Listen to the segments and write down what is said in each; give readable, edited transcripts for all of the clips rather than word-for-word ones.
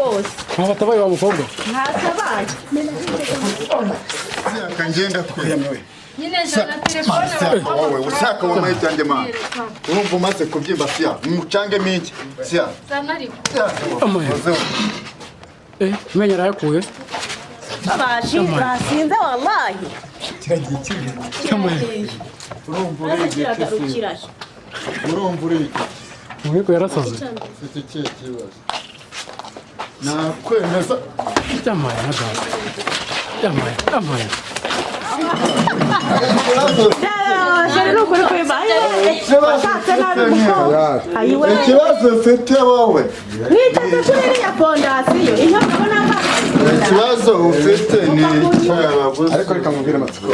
rwose batabaye wa mukobwa ntatabaye akangenda kwemewe nyine jana telefone wowe usaka wa mayi cyanje ma urumva umaze kubyimba siya mucange mingi siya zanariko menya rayakuye basinze wallahi urumva uri umwiko yarasaze ufite ikihe kibazo nakwemeza cyamaye nadaza cyamaye ikibazo ufite wowe ikibazo ufite ni icyababuze ariko reka mubwire amatsiko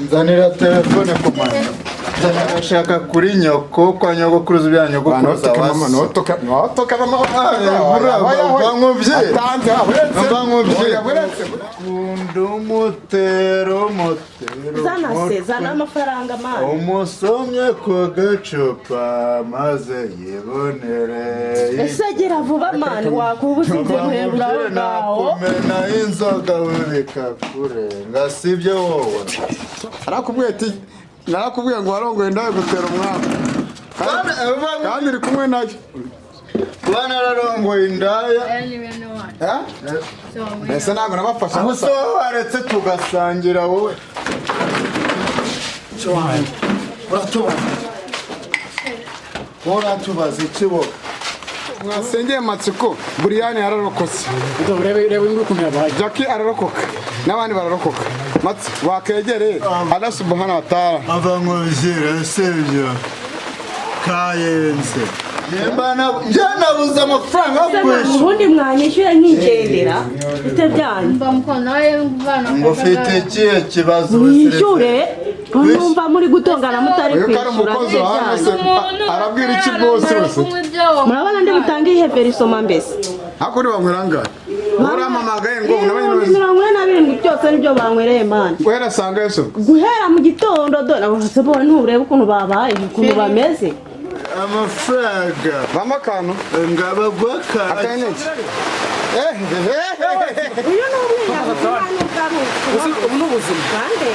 nzanira telefone ku mwana ndashaka kuri nyoko kwa nyogokuruza bya nyogokuruza wasi notoka kundumutero zana amafaranga mani umusomye ku gacupa maze yibonere ese gira vuba mani wakubuze guhebura ngaho kumena inzoga wibika kurenga sibyo wowe arakubwiye ati narakubwiye ngo warongoye ndaye gutera umwaka kandi iri kumwe nayo bana rarongoye indaya ese ntabwo nabafasha aho so waretse tugasangira wowe uratubaza ikibo mwasengeye matsiko buriyani yararokotse reba imwe ukuntu yabaye Jackie ararokoka n'abandi bararokoka matsi wakegereye Allah subhanahu wa ta'ala ava nk'ubyira sebyo kayenze njyanabuze amafaranga yo kwishyura ubundi mwanyishyura nkigendera bite byanyu mba mukona we mvana ngo ufite ikihe kibazo wishyure numva muri gutongana mutari kwishyura arabwira iki bose bose murabona ndi butange ihe verisoma mbese hakuri bamweranga uramamagaye ngo unabanye 27 byose nibyo banywereye mani wera sanga yeso guhera mu gitondo dona bose bo nturebe ukuntu babaye ukuntu bameze amafaranga bamakano ngabagwaka akaneki uyu ni ubuzima kandi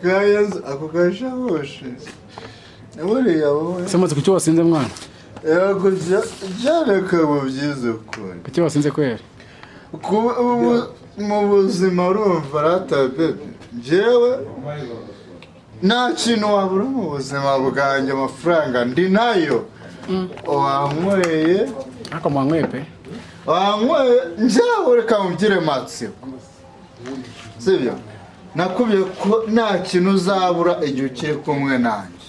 kayenze ako kashaboshe buriya wowe semaze kucyo wasinze mwana yego byareka mu byiza ukuri kucyo wasinze kwera mu buzima urumva ratabe njyewe nta kintu wabura mu buzima bwanjye amafaranga ndi nayo wanyweye ariko mwanyweye pe wanyweye njyewe reka mubwire matsiko sibyo nakubwiye ko nta kintu uzabura igihe ukiri kumwe nanjye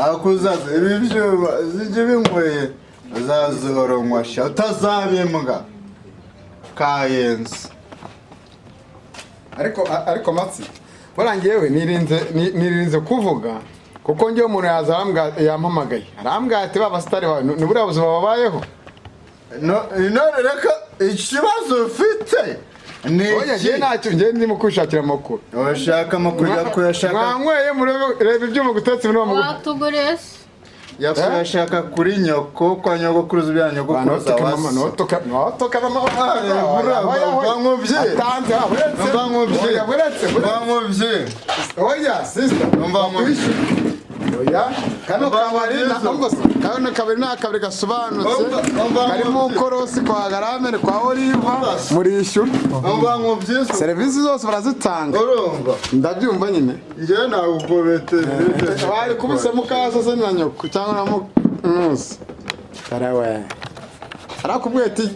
akuzaza ibi byuma zijya binyweye uzazihoronywa sha utazabimbwa kayenze ariko matsi warangiyewe nirinze kuvuga kuko ngiye umuntu yampamagaye arambwira ati baba sitari wawe ni buriya buzima babayeho none reka ikibazo ufite oya ntacyo njye ndimo kwishakira amakuru urashaka amakuru yakuyashaka mwanyweye reba ibyuma gutetse muri wa watugurese yakuyashaka kuri nyoko kwa nyogokuruza bya nyogokuruza wasi notoka bamubye oya sister oya kano kabari n'akabari gasobanutse karimo ukorosi kwa garamere kwa oliva murishyura serivisi zose barazitanga ndabyumva nyine njyewe nagugobete wari kubise mukaza se na nyoko cyangwa na musi karawe arakubwiye ati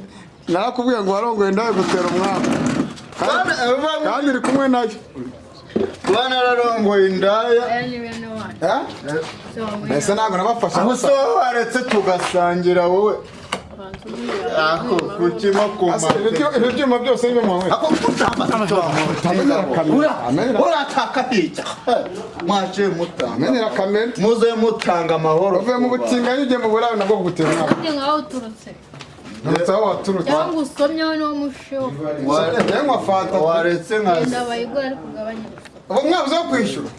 narakubwiye ngo warongoye ndaye gutera umwaka kandi iri kumwe nayo bana rarongoye indaya ese ntabwo nabafasha aho so waretse tugasangira wowe ako kukima kumate ibi byuma byose ni mwe ako urataka hirya mwaje mutanga amenyera kamera muze mutanga amahoro uvuye mu butinganyi ujye mu burayi nabwo gutera umwaka ngaho uturutse nutsaho waturutse cyangwa usomyeho no musheho yanywa fanta waretse nkazi ndabayigura ariko ugabanye ubu mwabuze yo kwishyura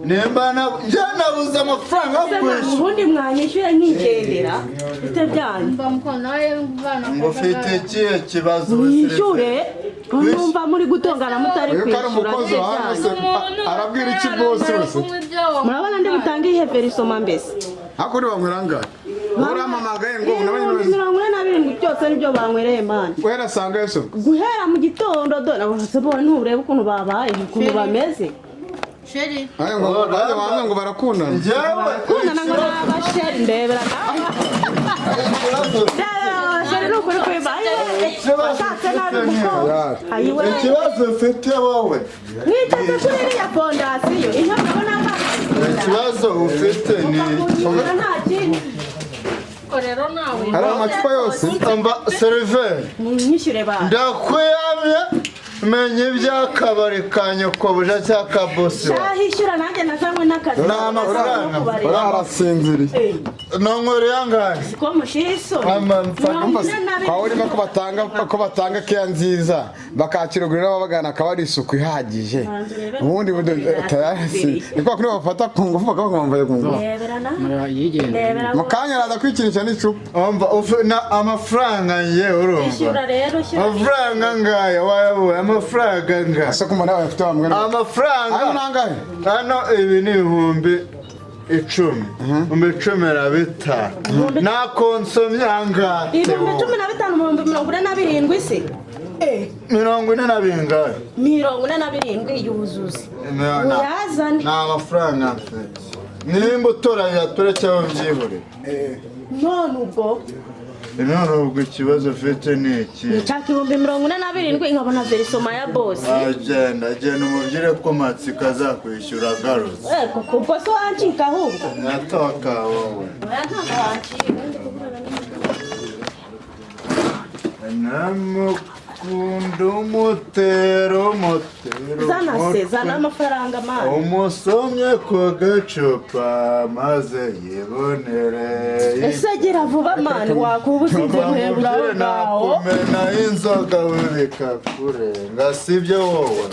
nimba nabuze amafaranga yo kwishyura ubundi mwanyishyura nkigendera bite byanyu mba mukona nawe mvana ngo ufite ikihe kibazo mwishyure numva muri gutongana mutari uyu kari kwishyura umukozi wa hano se arabwira iki bose wese murabona ndi butange ihe verisoma mbese hakuri banywera ngahe uramamagaye ngo nabanye neza 47 cyose nibyo banywereye mani guhera sanga yeso guhera mu gitondo dore abose bo nturebe ukuntu babaye ukuntu bameze sheri ayo ngo baje banze ngo barakundana njyewe kundana ngo nabasheri ndebera sheri nukuri kwibaye washatse nabi mukobwa ayiwe ikibazo ufite wowe mwiteze kuri iriya fondasiyo iyo mubona ikibazo ufite ni nta kindi rero nawe hari amacupa yose amba seriveri munyishyure ba ndakuyamye menye iby'akabari ka nyokobuja cyangwa ka bosi wawe shahishyura nanjye nazanywe n'akazi Ni amafaranga. urarasinziriye nonkoreye angahe ko mushiso kwa urimo ko batanga keya nziza bakakirugurira babagana akaba ari isuku ihagije ubundi tayasi niko kuri bafata ku ngufu bakavuga bambaye ku ngufu yigenda mu kanya araza kwikinisha n'icupa amafaranga ye urumva ishyura rero shyura amafaranga ngaya wayabuye amafaranga ngaya ese kumana yawe afite bamwe ayo amafaranga nangahe hano ibi ni ibihumbi 10 ibihumbi 15 nakonsomye angahe ibihumbi 15 ibihumbi 47 se 40 na bingahe 47 yuzuze uyazane ni amafaranga mfite nimba utoranya turacyaho byihore none ubwo none ubwo ikibazo ufite ni iki nshaka ibihumbi 47 nkabona verisoma ya bosi agenda umubwire ko Matsiko azakwishyura agarutse kuko so wancika ahubwo natoka wowe namukunda umutero zana amafaranga mani umusomye ku gacupa maze yibonere ese gira vuba mani wakubuze guhebura aho ngaho nakumena inzoga bikakurenga sibyo wowe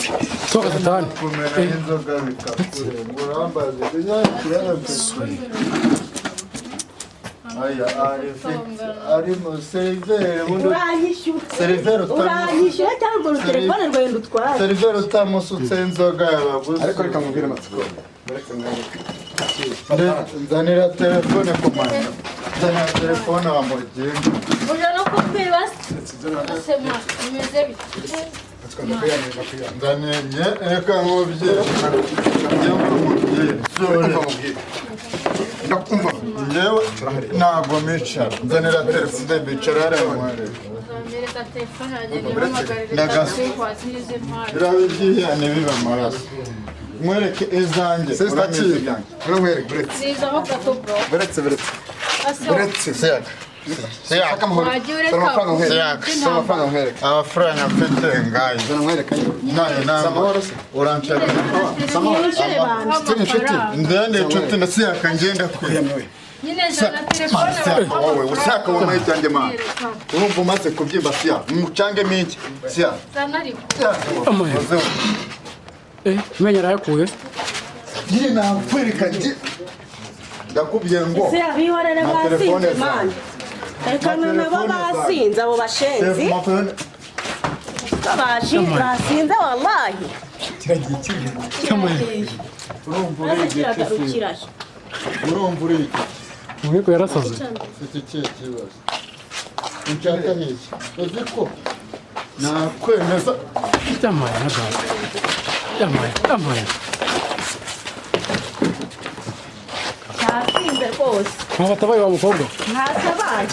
soka satani kumena inzoga bikakurenga urambaze inyakirana aya arimo seriveri uranyishyura cyangwa ngo telefone rwenda utware seriveri utamusutse inzoga yabaguze ariko reka mubwire Matsiko nzanira telefone ku manywa nzanira telefone wa mugenda uje no kubwira asema imeze bite nzanenye reka nkubwire ndakumva njyewe ntabwo micara nzanira telefone bicara hariya mwareba Amerika telefone agenda ihamagarira kwatirize mpari birabe byihane biba amaraso mwereke izanjye sesitakiye nkwereke buretse zizaho gato bro buretse seyaka saka mahoro amafaranga nkwereke amafaranga nkwereke amafaranga mfite ngayo zana nkwereke nayo samahoro se uranshaka mwishyure banje turi inshuti ndende inshuti na seyaka ngenda kure nyine zana telefone wowe ushaka wowe ijyanjye mana urumva umaze kubyimba siya mucange mingi siya zana ariko menya arayakuye nyine nakwereka ndakubwiye ngo ese abihorere basinze mani reka nabo basinze abo bashenzi basinze wallahi urumva uri umwiko yarasaze ufite ikihe kibazo unshaka hiki uzi ko nakwemeza yamaye na data yamaye yasinze rwose ntatabaye wa mukobwa ntatabaye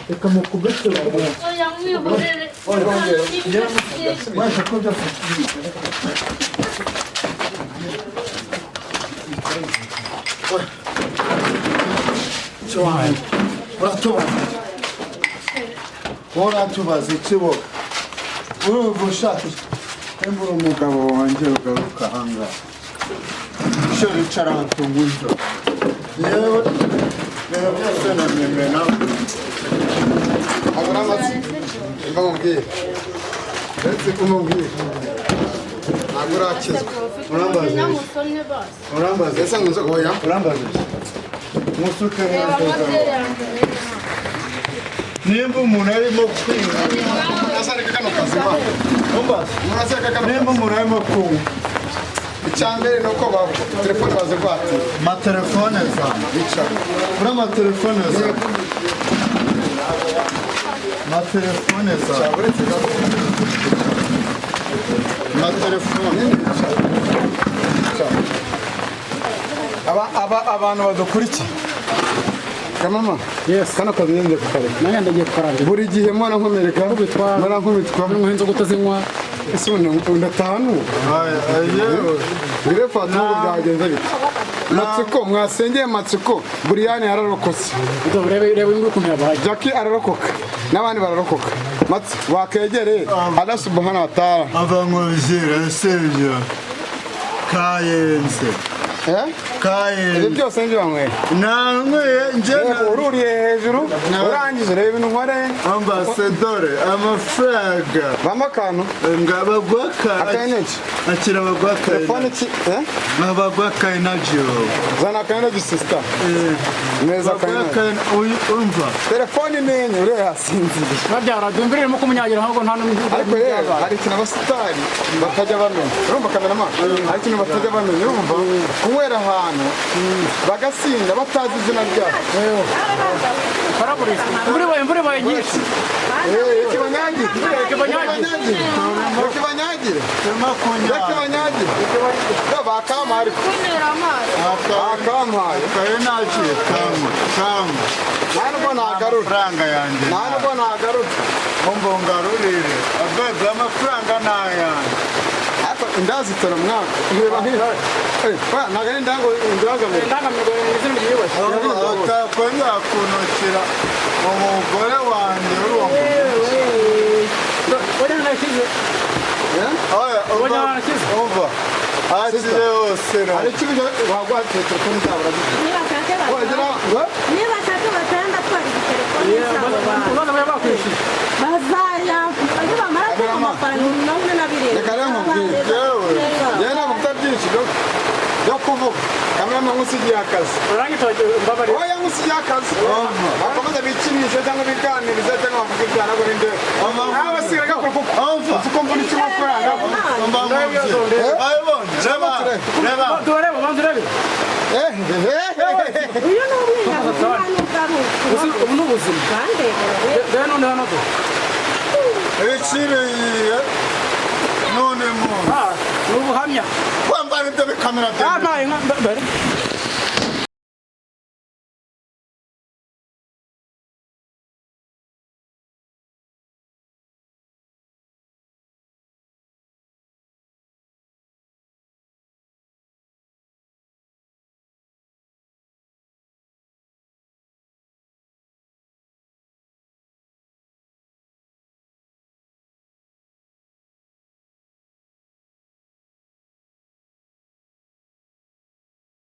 reka mukubise oya mwihorere mwese ko byose uratubaza ikiboga urumva ushaka embura umugabo wanjye ugaruka ahangaha isho ricara hatunga inzo yewe rero byose namemena abura Matsiko mba mubwire ndetse umubwire ntabwo urakizwa Urambaza nyamusomye basi urambaza ese nkunze oya urambaza musuke reba amabyeyi yanjye nimba umuntu arimo kwiga azareka kano kazi ma umbaza muraseka kano nimba umuntu arimo kunywa icyambere nuko telefone baze kwatira amatelefone zawe bicara uri amatelefone zawe amatelefone zawe uretse gato amatelefone abantu badukurikiye kamama Yes. kano kazi ngiye kukareka nanjye ndagiye kukaranga buri gihe mwana nkomereka Nkubitwa. mwana nkubitwa n'umuhinzi wo kutazinywa ese ndataha n'ubu yewe ngire fata n'ubu byagenze bite matsiko mwasengeye matsiko buriyani yararokotse reba imwe ukuntu yabaye jackie ararokoka n'abandi bararokoka matsi wakegereye Allah subhanahu wa ta'ala ava nkubizira sibyo kayenze ibi kayenze byose nibyo wanyweye nanyweye njye ururiye hejuru urangije ureba ibintu nkoreye ambasadore amafaranga bamo akantu ngabagwaka akayeneki akira abagwaka telefone ki abagwaka nabyo zana akayeneki sisita neza akayeneki umva telefone nenye uriya yasinziriye babyara dumbiriremo kumunyagira ahubwo nta n'umwe ariko rero hari ikintu abasitari batajya bamenya urumva kameramani hari ikintu batajya bamenya urumva kunywera ahantu bagasinda batazi izina ryabo imvura ibaye nyinshi ikibanyagire bakampaye kunera amazi bakampaye kaye naciye kamwe nta nubwo nagarura amafaranga yanjye nta nubwo nagarura umva ngarurire abebe amafaranga ni ayanjye ariko indazitara mwaka ureba nk'iyo ntabwo ari indango indangamiro indangamirwa mu izina ryiyubashye utakongera kunukira umugore wanjye urumva wajya nashyize umva akire hose hari ikibazo waguha telefone zabo niba atatu batanda twari telefone zabo ubaza baba bakwishyuye bazaya bamara kuba amafaranga mirongo na birindwi reka rero nkubwire yewe ntabwo mfite byinshi byo kuvuga kamwe nkusigiye akazi mbabari oya nkusigiye akazi bakomeza bikinishe cyangwa biganirize cyangwa bavuga ibya nabwo ni nde nawe basigaye gakora kuko uko mbona icyo amafaranga turareba banza urebe uyu ni ubwinyabuzi ubu ni ubuzima kandi rero none hano do ikiriye none mu ni ubuhamya kwambara ibyo bikamera byanjye ntaye nka